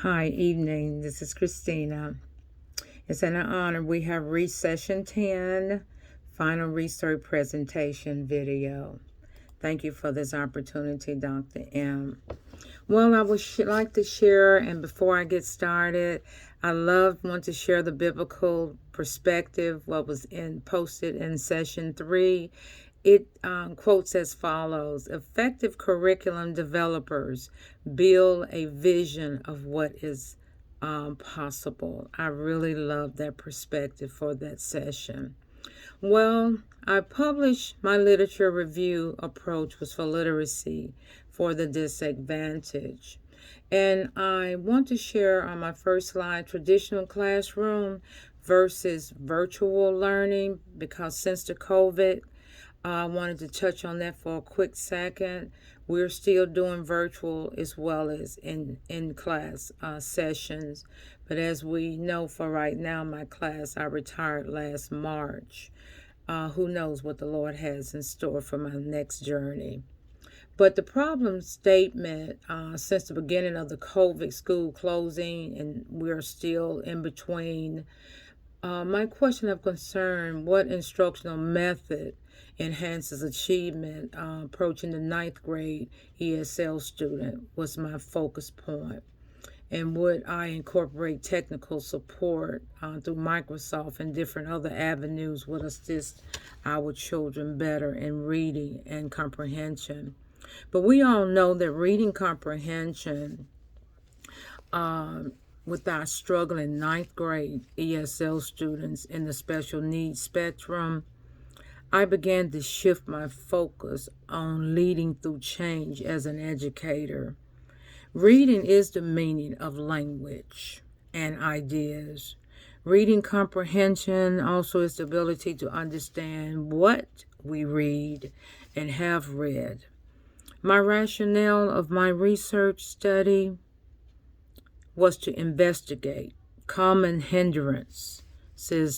Hi, evening. This is Christina. It's an honor. We have reached session 10, final research presentation video. Thank you for this opportunity, Dr. M. Well, I would like to share, and before I get started, want to share the biblical perspective, what was posted in session 3. It quotes as follows: effective curriculum developers build a vision of what is possible. I really love that perspective for that session. Well, I published my literature review approach was for literacy for the disadvantaged. And I want to share on my first slide traditional classroom versus virtual learning, because since the COVID, I wanted to touch on that for a quick second. We're still doing virtual as well as in class sessions. But as we know, for right now, my class, I retired last March. Who knows what the Lord has in store for my next journey. But the problem statement, since the beginning of the COVID school closing, and we're still in between, my question of concern: what instructional method enhances achievement approaching the 9th grade ESL student was my focus point. And would I incorporate technical support through Microsoft and different other avenues would assist our children better in reading and comprehension? But we all know that reading comprehension with our struggling 9th grade ESL students in the special needs spectrum, I began to shift my focus on leading through change as an educator. Reading is the meaning of language and ideas. Reading comprehension also is the ability to understand what we read and have read. My rationale of my research study was to investigate common hindrances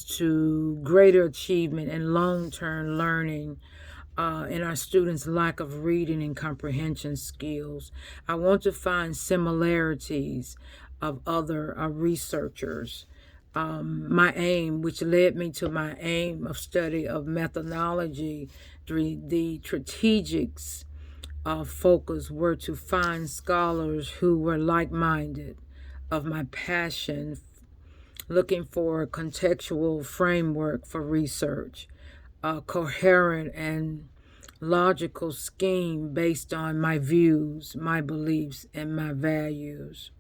to greater achievement and long-term learning in our students' lack of reading and comprehension skills. I want to find similarities of other researchers. My aim, which led me to my aim of study of methodology, the strategics focus were to find scholars who were like-minded of my passion, looking for a contextual framework for research, a coherent and logical scheme based on my views, my beliefs, and my values.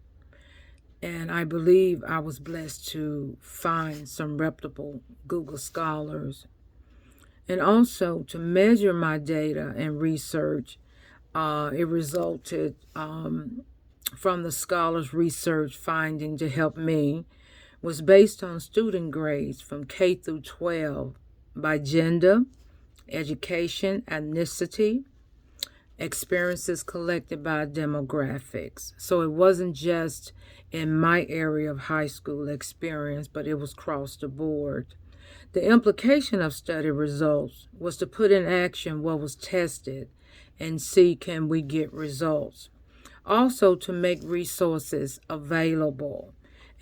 And I believe I was blessed to find some reputable Google scholars. And also to measure my data and research, it resulted from the scholars' research finding to help me was based on student grades from K through 12 by gender, education, ethnicity, experiences collected by demographics. So it wasn't just in my area of high school experience, but it was across the board. The implication of study results was to put in action what was tested and see can we get results. Also to make resources available.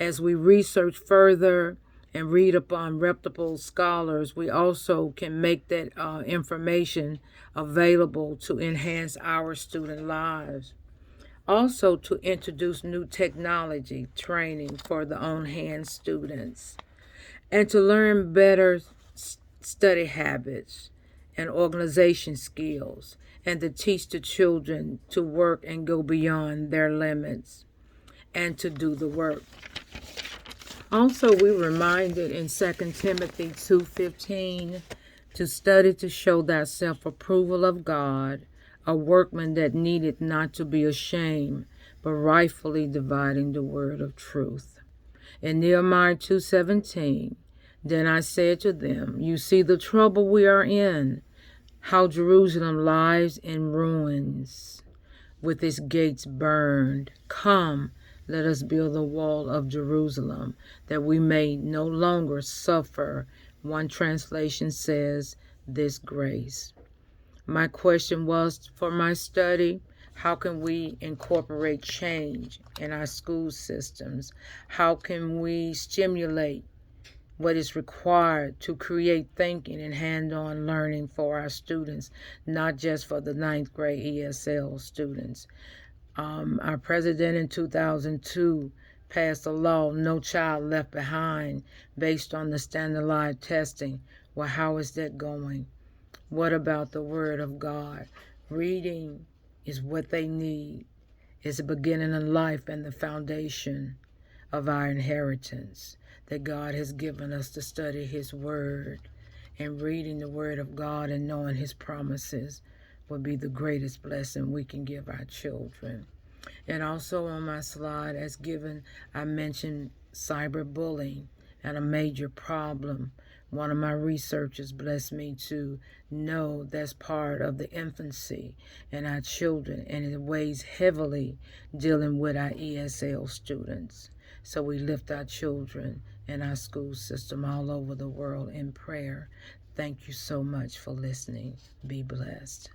As we research further and read upon reputable scholars, we also can make that information available to enhance our student lives. Also to introduce new technology training for the on-hand students, and to learn better study habits and organization skills, and to teach the children to work and go beyond their limits and to do the work. Also, we reminded in 2 Timothy 2:15 to study to show thyself approval of God, a workman that needed not to be ashamed, but rightfully dividing the word of truth. In Nehemiah 2:17, then I said to them, you see the trouble we are in, how Jerusalem lies in ruins, with its gates burned. Come, let us build the wall of Jerusalem, that we may no longer suffer. One translation says, this grace. My question was for my study, How can we incorporate change in our school systems? How can we stimulate what is required to create thinking and hand-on learning for our students, not just for the ninth grade ESL students? Our president in 2002 passed a law, No Child Left Behind, based on the standardized testing. Well, how is that going? What about the Word of God? Reading is what they need. It's the beginning of life and the foundation of our inheritance that God has given us to study His Word. And reading the Word of God and knowing His promises will be the greatest blessing we can give our children. And also on my slide, as given, I mentioned cyberbullying and a major problem. One of my researchers blessed me to know that's part of the infancy in our children, and it weighs heavily dealing with our ESL students. So we lift our children and our school system all over the world in prayer. Thank you so much for listening. Be blessed.